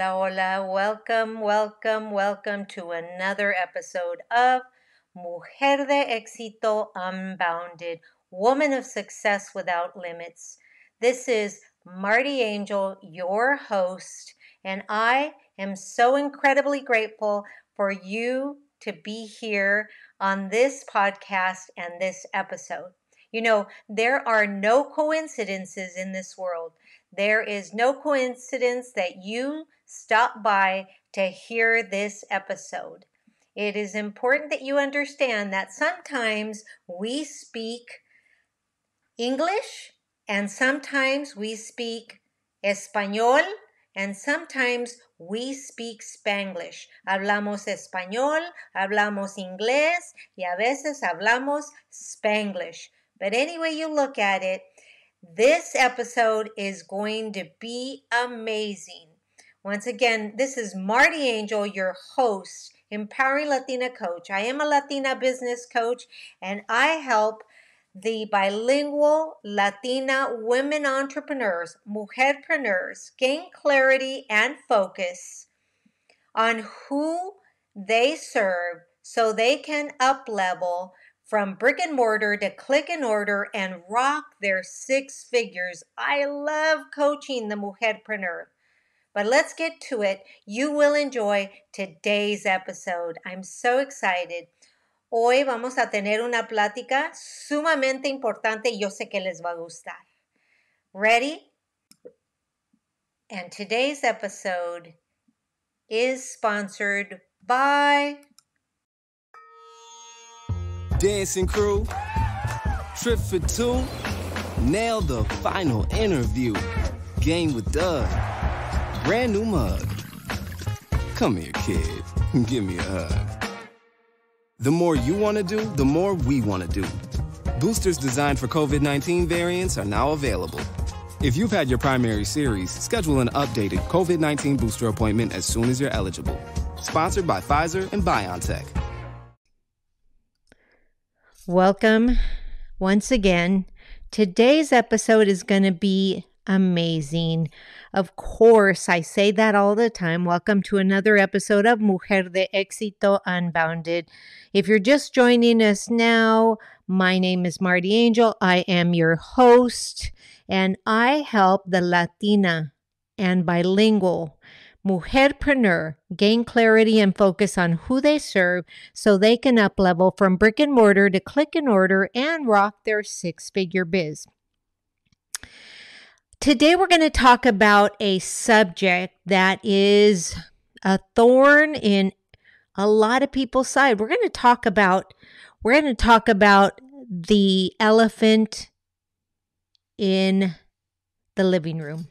Hola, hola. Welcome to another episode of Mujer de Éxito Unbounded, Woman of Success Without Limits. This is Marty Angel, your host, and I am so incredibly grateful for you to be here on this podcast and this episode. You know, there are no coincidences in this world. There is no coincidence that you stop by to hear this episode. It is important that you understand that sometimes we speak English and sometimes we speak Español and sometimes we speak Spanglish. Hablamos español, hablamos inglés y a veces hablamos Spanglish. But anyway you look at it, this episode is going to be amazing. Once again, this is Marty Angel, your host, Empowering Latina Coach. I am a Latina business coach, and I help the bilingual Latina women entrepreneurs, Mujer-Preneurs, gain clarity and focus on who they serve so they can up-level from brick and mortar to click and order and rock their six figures. I love coaching the Mujer-Preneur. But let's get to it. You will enjoy today's episode. I'm so excited. Hoy vamos a tener una plática sumamente importante y yo sé que les va a gustar. Ready? And today's episode is sponsored by Dancing crew, trip for two, nailed the final interview. Game with Doug, brand new mug. Come here, kid, give me a hug. The more you want to do, the more we want to do. Boosters designed for COVID-19 variants are now available. If you've had your primary series, schedule an updated COVID-19 booster appointment as soon as you're eligible. Sponsored by Pfizer and BioNTech. Welcome once again. Today's episode is going to be amazing. Of course, I say that all the time. Welcome to another episode of Mujer de Éxito Unbounded. If you're just joining us now, my name is Marty Angel. I am your host, and I help the Latina and bilingual Mujer-Preneur gain clarity and focus on who they serve so they can up-level from brick and mortar to click and order and rock their six-figure biz. Today we're going to talk about a subject that is a thorn in a lot of people's side. We're going to talk about the elephant in the living room.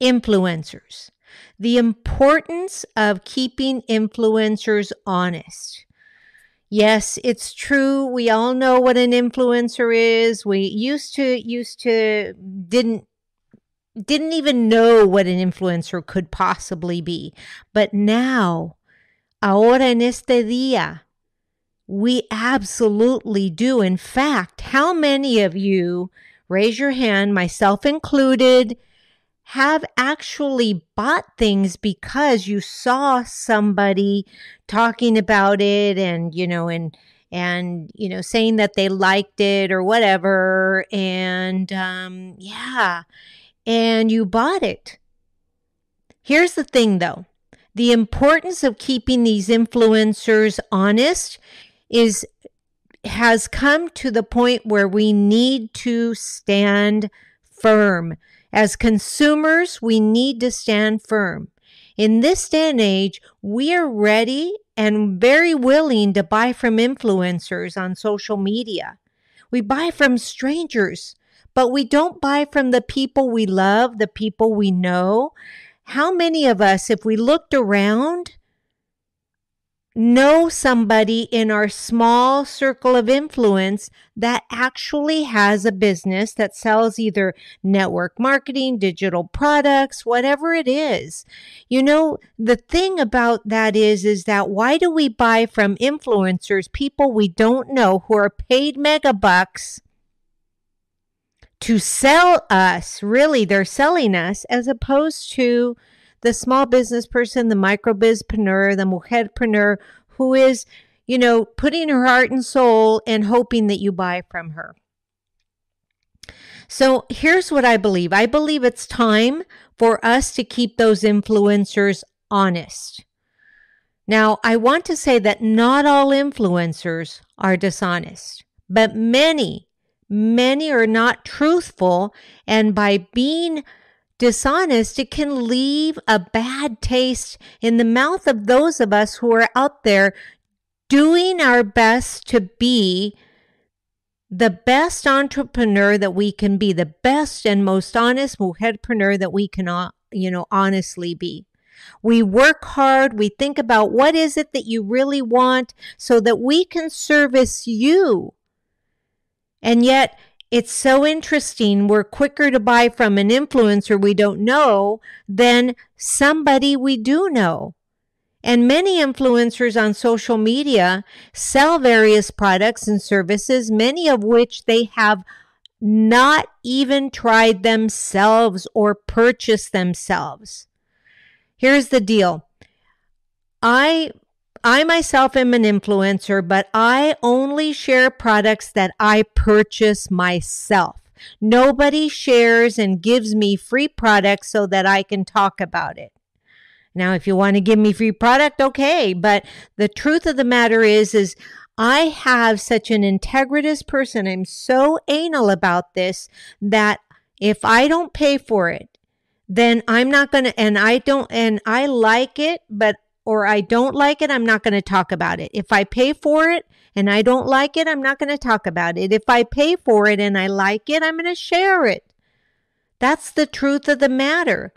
Influencers. The importance of keeping influencers honest. Yes, it's true. We all know what an influencer is. We used to didn't even know what an influencer could possibly be. But now, ahora en este día, we absolutely do. In fact, how many of you, raise your hand, myself included, have actually bought things because you saw somebody talking about it and saying that they liked it or whatever, and and you bought it. Here's the thing though. The importance of keeping these influencers honest has come to the point where we need to stand firm. As consumers, we need to stand firm. In this day and age, we are ready and very willing to buy from influencers on social media. We buy from strangers, but we don't buy from the people we love, the people we know. How many of us, if we looked around, know somebody in our small circle of influence that actually has a business that sells either network marketing, digital products, whatever it is? You know, the thing about that is that why do we buy from influencers, people we don't know who are paid mega bucks to sell us? Really, they're selling us, as opposed to the small business person, the micro-bizpreneur, the mujer-preneur who is, putting her heart and soul and hoping that you buy from her. So here's what I believe. I believe it's time for us to keep those influencers honest. Now, I want to say that not all influencers are dishonest, but many are not truthful. And by being dishonest, it can leave a bad taste in the mouth of those of us who are out there doing our best to be the best entrepreneur that we can be, the best and most honest mujerpreneur that we can, honestly be. We work hard. We think about what is it that you really want so that we can service you. And yet it's so interesting. We're quicker to buy from an influencer we don't know than somebody we do know. And many influencers on social media sell various products and services, many of which they have not even tried themselves or purchased themselves. Here's the deal. I myself am an influencer, but I only share products that I purchase myself. Nobody shares and gives me free products so that I can talk about it. Now, if you want to give me free product, okay. But the truth of the matter is I have such an integritous person. I'm so anal about this that if I don't pay for it, then I'm not going to, and I like it, or I don't like it, I'm not going to talk about it. If I pay for it and I don't like it, I'm not going to talk about it. If I pay for it and I like it, I'm going to share it. That's the truth of the matter.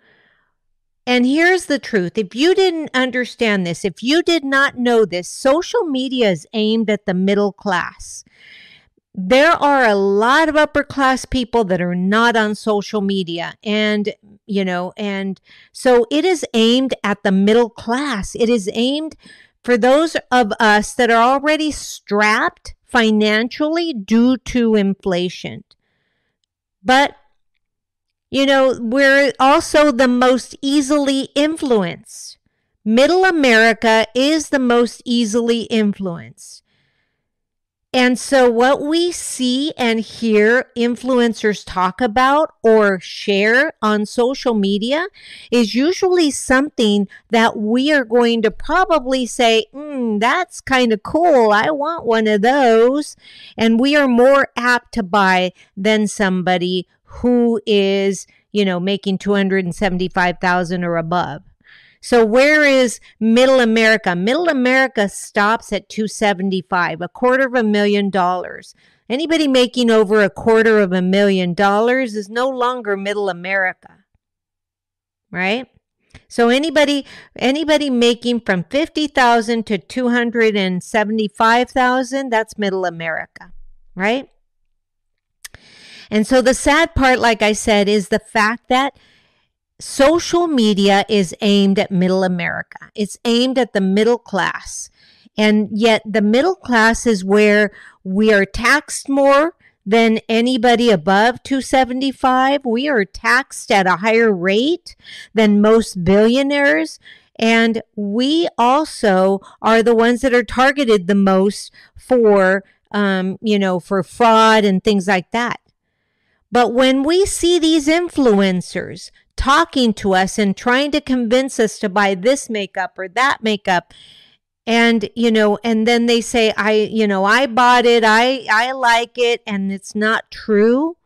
And here's the truth. If you didn't understand this, if you did not know this, social media is aimed at the middle class. There are a lot of upper class people that are not on social media. And so it is aimed at the middle class. It is aimed for those of us that are already strapped financially due to inflation. But we're also the most easily influenced. Middle America is the most easily influenced. And so what we see and hear influencers talk about or share on social media is usually something that we are going to probably say, that's kind of cool. I want one of those. And we are more apt to buy than somebody who is, making $275,000 or above. So where is middle America? Middle America stops at $275,000, $250,000. Anybody making over $250,000 is no longer middle America, right? So anybody making from $50,000 to $275,000, that's middle America, right? And so the sad part, like I said, is the fact that social media is aimed at middle America. It's aimed at the middle class. And yet the middle class is where we are taxed more than anybody above 275. We are taxed at a higher rate than most billionaires. And we also are the ones that are targeted the most for fraud and things like that. But when we see these influencers talking to us and trying to convince us to buy this makeup or that makeup, and then they say, I bought it, I like it, and it's not true.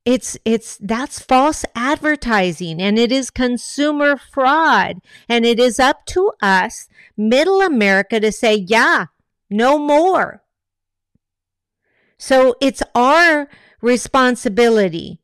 That's false advertising, and it is consumer fraud. And it is up to us, middle America, to say, yeah, no more. So it's our responsibility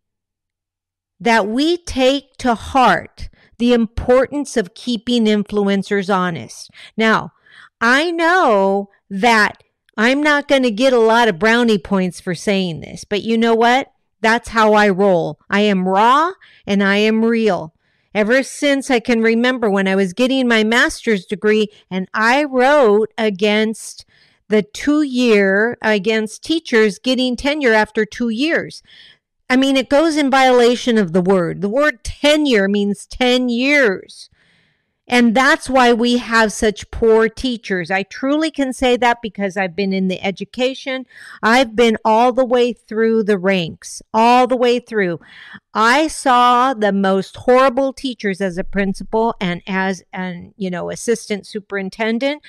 that we take to heart the importance of keeping influencers honest. Now, I know that I'm not going to get a lot of brownie points for saying this, but you know what? That's how I roll. I am raw and I am real. Ever since I can remember when I was getting my master's degree and I wrote against the 2 year against teachers getting tenure after 2 years. I mean, it goes in violation of the word. The word tenure means 10 years. And that's why we have such poor teachers. I truly can say that because I've been in the education. I've been all the way through the ranks, all the way through. I saw the most horrible teachers as a principal and as an, assistant superintendent.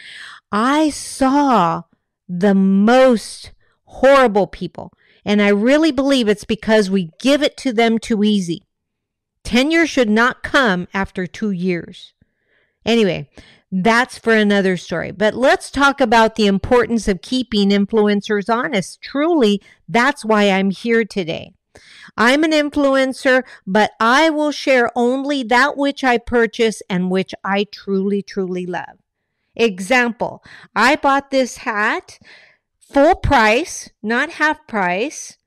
I saw the most horrible people. And I really believe it's because we give it to them too easy. Tenure should not come after 2 years. Anyway, that's for another story. But let's talk about the importance of keeping influencers honest. Truly, that's why I'm here today. I'm an influencer, but I will share only that which I purchase and which I truly, truly love. Example, I bought this hat full price, not half price,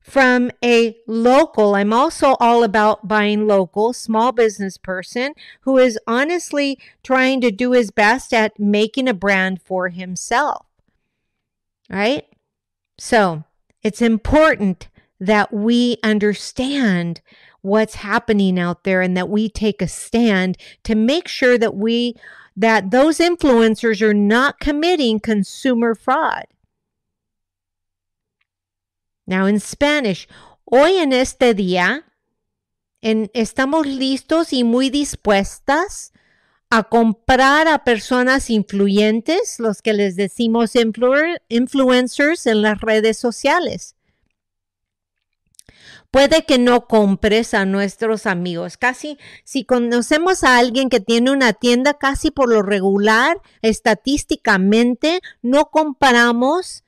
from a local. I'm also all about buying local, small business person who is honestly trying to do his best at making a brand for himself. Right? So it's important that we understand what's happening out there and that we take a stand to make sure that those influencers are not committing consumer fraud. Now in Spanish, hoy en este día estamos listos y muy dispuestas a comprar a personas influyentes, los que les decimos influencers en las redes sociales. Puede que no compres a nuestros amigos. Casi, si conocemos a alguien que tiene una tienda, casi por lo regular, estadísticamente, no compramos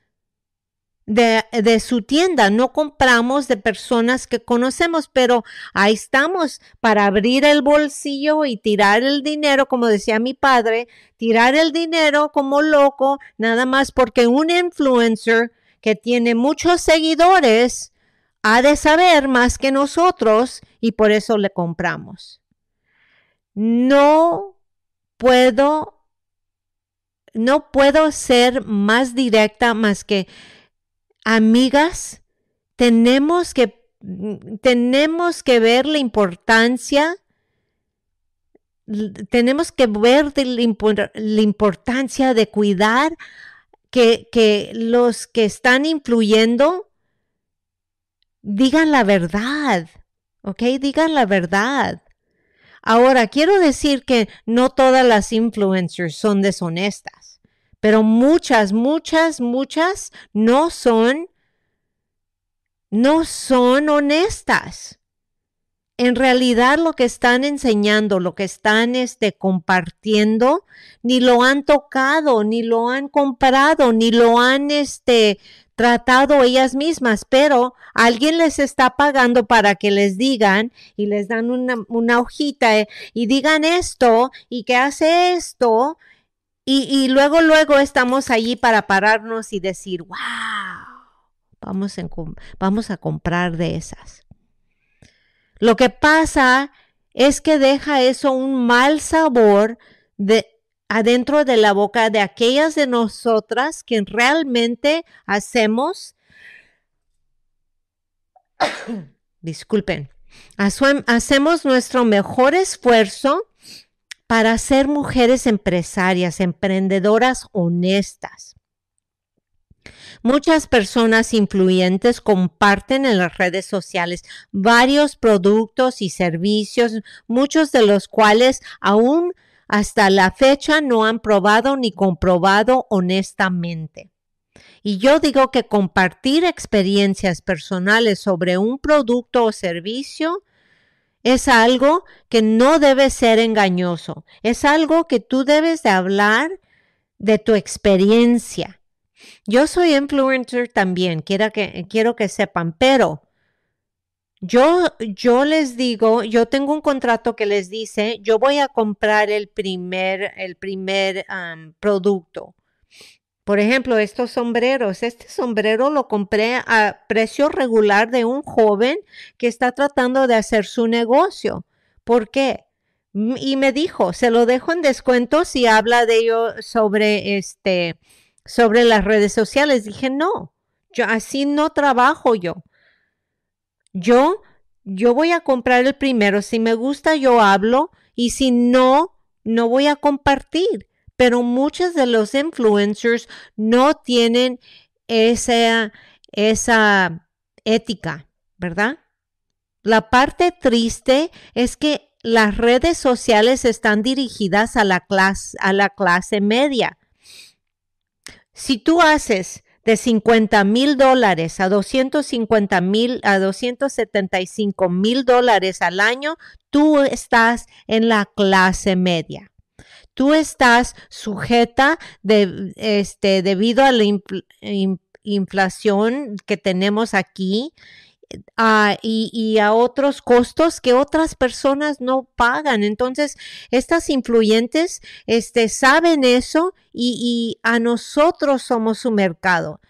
de su tienda, no compramos de personas que conocemos, pero ahí estamos para abrir el bolsillo y tirar el dinero, como decía mi padre, tirar el dinero como loco, nada más porque un influencer que tiene muchos seguidores ha de saber más que nosotros y por eso le compramos. No puedo ser más directa más que amigas, tenemos que ver la importancia, la importancia de cuidar que los que están influyendo digan la verdad, ¿ok? Digan la verdad. Ahora, quiero decir que no todas las influencers son deshonestas. Pero muchas no son honestas. En realidad lo que están enseñando, lo que están compartiendo, ni lo han tocado, ni lo han comprado, ni lo han tratado ellas mismas, pero alguien les está pagando para que les digan y les dan una hojita y digan esto y que hace esto. Y luego estamos allí para pararnos y decir, wow, vamos a comprar de esas. Lo que pasa es que deja eso un mal sabor adentro de la boca de aquellas de nosotras que realmente hacemos, disculpen, hacemos nuestro mejor esfuerzo para ser mujeres empresarias, emprendedoras honestas. Muchas personas influyentes comparten en las redes sociales varios productos y servicios, muchos de los cuales aún hasta la fecha no han probado ni comprobado honestamente. Y yo digo que compartir experiencias personales sobre un producto o servicio es algo que no debe ser engañoso. Es algo que tú debes de hablar de tu experiencia. Yo soy influencer también, quiero que sepan, pero yo les digo, yo tengo un contrato que les dice, yo voy a comprar el primer producto. Por ejemplo, estos sombreros. Este sombrero lo compré a precio regular de un joven que está tratando de hacer su negocio. ¿Por qué? Y me dijo, se lo dejo en descuento si habla de ello sobre las redes sociales. Dije, no, así no trabajo yo. Yo, yo voy a comprar el primero. Si me gusta, yo hablo. Y si no, no voy a compartir. Pero muchos de los influencers no tienen esa ética, ¿verdad? La parte triste es que las redes sociales están dirigidas a la clase media. Si tú haces de $50,000 a $275,000 al año, tú estás en la clase media. Tú estás sujeta debido a la inflación que tenemos aquí, y a otros costos que otras personas no pagan. Entonces, estas influyentes saben eso, y a nosotros somos su mercado.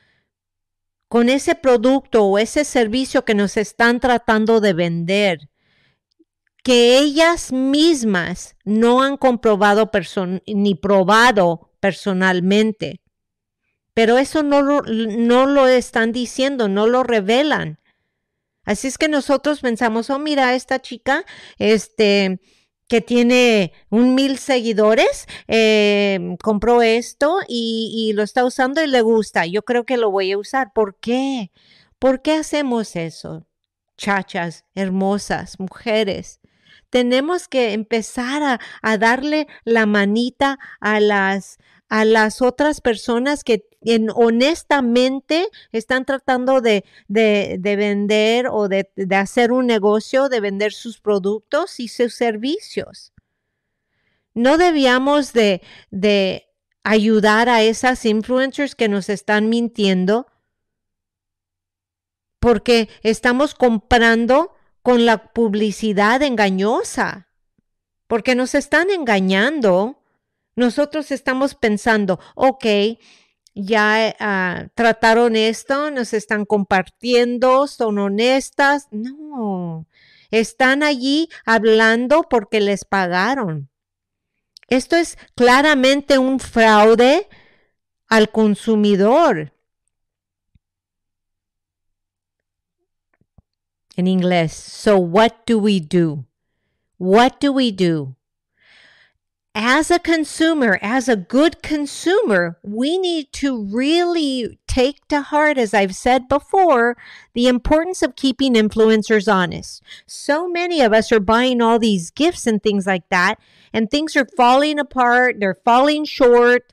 Con ese producto o ese servicio que nos están tratando de vender, que ellas mismas no han comprobado ni probado personalmente. Pero eso no lo están diciendo, no lo revelan. Así es que nosotros pensamos, oh, mira, esta chica, que tiene 1,000 seguidores, compró esto y lo está usando y le gusta. Yo creo que lo voy a usar. ¿Por qué? ¿Por qué hacemos eso? Chachas, hermosas, mujeres. Tenemos que empezar a darle la manita a las otras personas que honestamente están tratando de vender o de hacer un negocio, de vender sus productos y sus servicios. No debíamos de ayudar a esas influencers que nos están mintiendo, porque estamos comprando con la publicidad engañosa, porque nos están engañando. Nosotros estamos pensando, ok, ya trataron esto, nos están compartiendo, son honestas. No, están allí hablando porque les pagaron. Esto es claramente un fraude al consumidor. En inglés, so what do we do? What do we do? As a consumer, as a good consumer, we need to really take to heart, as I've said before, the importance of keeping influencers honest. So many of us are buying all these gifts and things like that, and things are falling apart, they're falling short.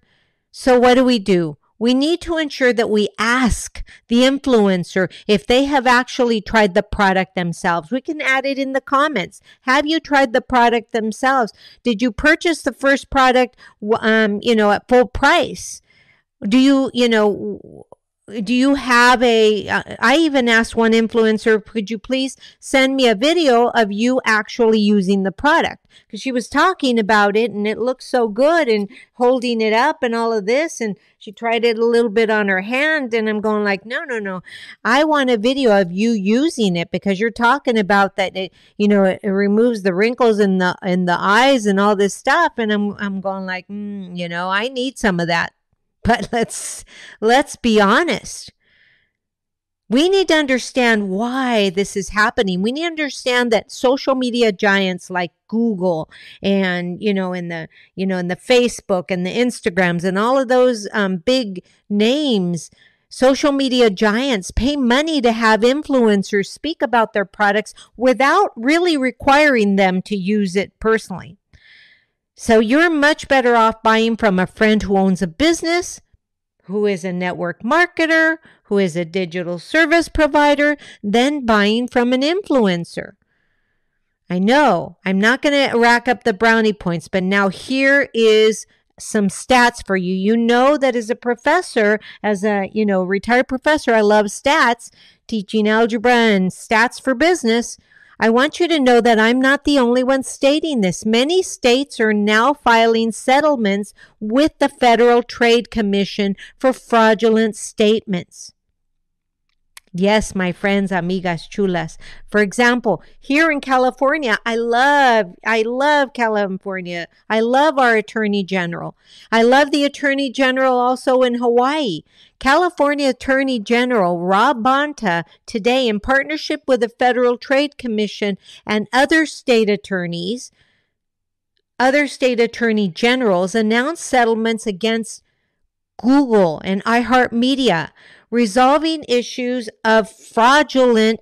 So what do? We need to ensure that we ask the influencer if they have actually tried the product themselves. We can add it in the comments. Have you tried the product themselves? Did you purchase the first product, at full price? Do you have I even asked one influencer, could you please send me a video of you actually using the product? Because she was talking about it and it looked so good and holding it up and all of this. And she tried it a little bit on her hand. And I'm going like, no. I want a video of you using it, because you're talking about that it removes the wrinkles in the eyes and all this stuff. And I'm going like, I need some of that. But let's be honest. We need to understand why this is happening. We need to understand that social media giants like Google and, in the Facebook and the Instagrams and all of those big names, social media giants pay money to have influencers speak about their products without really requiring them to use it personally. So you're much better off buying from a friend who owns a business, who is a network marketer, who is a digital service provider, than buying from an influencer. I know I'm not going to rack up the brownie points, but now here is some stats for you. You know that as a professor, as a retired professor, I love stats, teaching algebra and stats for business. I want you to know that I'm not the only one stating this. Many states are now filing settlements with the Federal Trade Commission for fraudulent statements. Yes, my friends, amigas chulas. For example, here in California, I love California. I love our Attorney General. I love the Attorney General also in Hawaii. California Attorney General Rob Bonta today, in partnership with the Federal Trade Commission and other state attorney generals, announced settlements against Google and iHeartMedia, resolving issues of fraudulent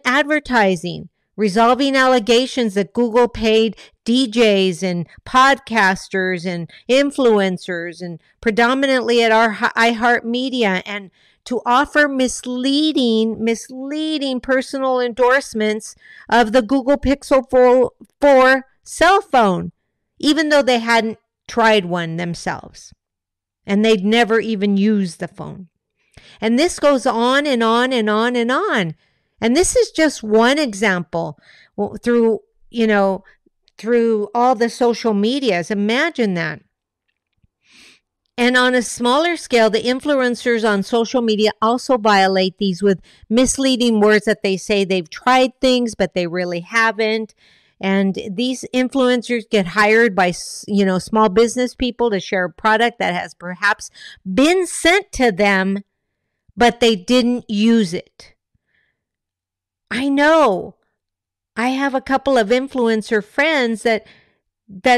advertising, resolving allegations that Google paid DJs and podcasters and influencers and predominantly at our iHeartMedia, and to offer misleading personal endorsements of the Google Pixel 4 cell phone, even though they hadn't tried one themselves and they'd never even used the phone. And this goes on and on and on and on. And this is just one example through all the social medias. Imagine that. And on a smaller scale, the influencers on social media also violate these with misleading words that they say they've tried things, but they really haven't. And these influencers get hired by, small business people to share a product that has perhaps been sent to them, but they didn't use it. I know. I have a couple of influencer friends that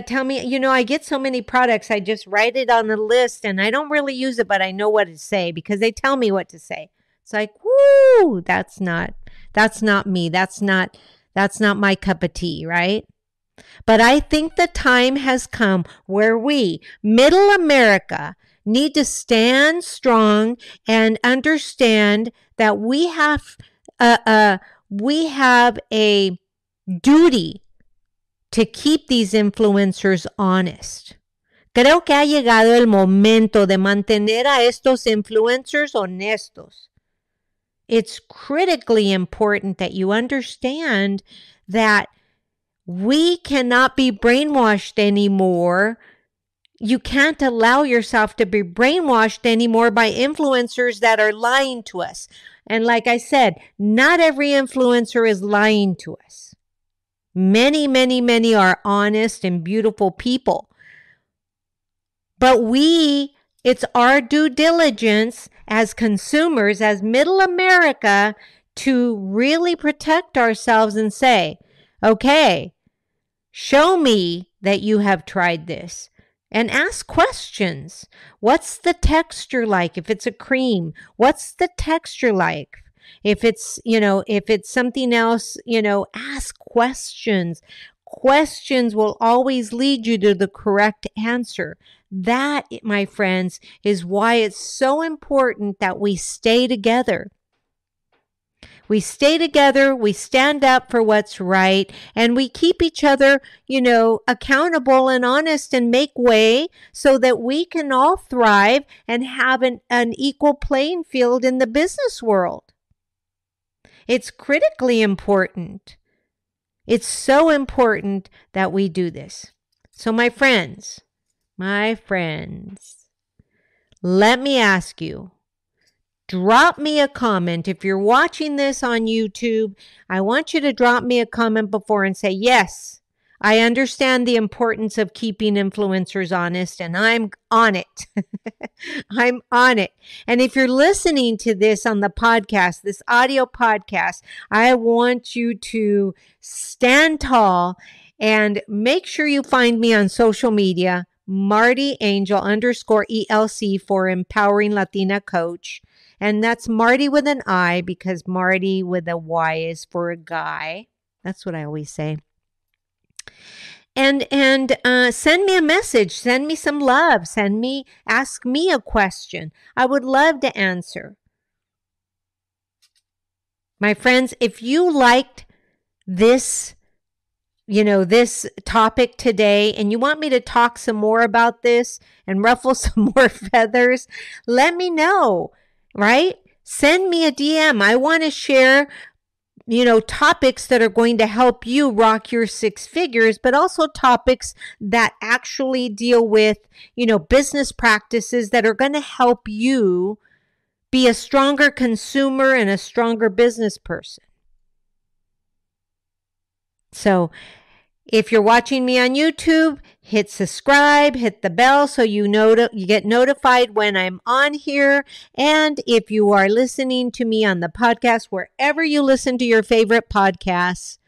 tell me, I get so many products, I just write it on the list and I don't really use it, but I know what to say because they tell me what to say. It's like, whoo, that's not me. That's not my cup of tea, right? But I think the time has come where we, Middle America, need to stand strong and understand that we have a duty to keep these influencers honest. Creo que ha llegado el momento de mantener a estos influencers honestos. It's critically important that you understand that we cannot be brainwashed anymore. You can't allow yourself to be brainwashed anymore by influencers that are lying to us. And like I said, not every influencer is lying to us. Many, many, many are honest and beautiful people. But it's our due diligence as consumers, as Middle America, to really protect ourselves and say, okay, show me that you have tried this. And ask questions. What's the texture like? If it's a cream, what's the texture like? If it's something else, ask questions. Questions will always lead you to the correct answer. That, my friends, is why it's so important that we stay together. We stay together, we stand up for what's right, and we keep each other, accountable and honest and make way so that we can all thrive and have an equal playing field in the business world. It's critically important. It's so important that we do this. So my friends, let me ask you, drop me a comment. If you're watching this on YouTube, I want you to drop me a comment before and say, yes, I understand the importance of keeping influencers honest, and I'm on it. I'm on it. And if you're listening to this on the podcast, this audio podcast, I want you to stand tall and make sure you find me on social media, Marty Angel _ELC for Empowering Latina Coach. And that's Marty with an I, because Marty with a Y is for a guy. That's what I always say. And send me a message. Send me some love. Ask me a question. I would love to answer. My friends, if you liked this topic today and you want me to talk some more about this and ruffle some more feathers, let me know, right? Send me a DM. I want to share topics that are going to help you rock your six figures, but also topics that actually deal with, business practices that are going to help you be a stronger consumer and a stronger business person. So if you're watching me on YouTube, hit subscribe, hit the bell so you get notified when I'm on here. And if you are listening to me on the podcast, wherever you listen to your favorite podcasts,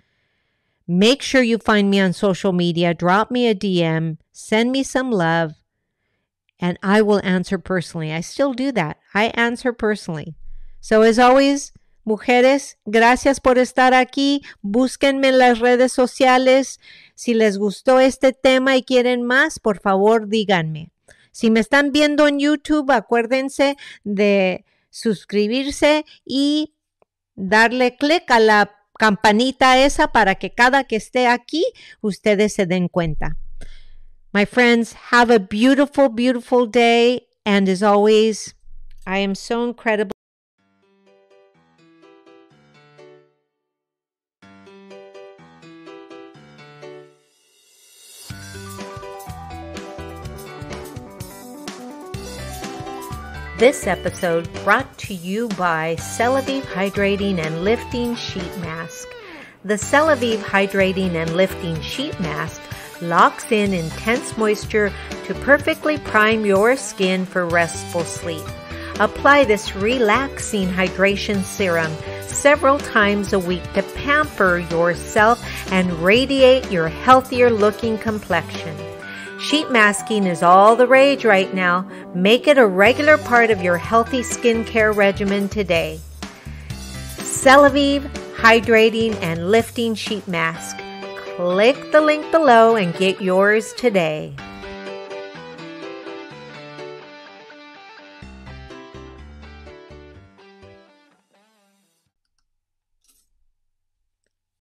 make sure you find me on social media, drop me a DM, send me some love, and I will answer personally. I still do that. I answer personally. So as always, mujeres, gracias por estar aquí. Búsquenme en las redes sociales. Si les gustó este tema y quieren más, por favor, díganme. Si me están viendo en YouTube, acuérdense de suscribirse y darle clic a la campanita esa para que cada que esté aquí, ustedes se den cuenta. My friends, have a beautiful, beautiful day. And as always, I am so incredible. This episode brought to you by Celavive Hydrating and Lifting Sheet Mask. The Celavive Hydrating and Lifting Sheet Mask locks in intense moisture to perfectly prime your skin for restful sleep. Apply this relaxing hydration serum several times a week to pamper yourself and radiate your healthier looking complexion. Sheet masking is all the rage right now. Make it a regular part of your healthy skincare regimen today. Celavive Hydrating and Lifting Sheet Mask. Click the link below and get yours today.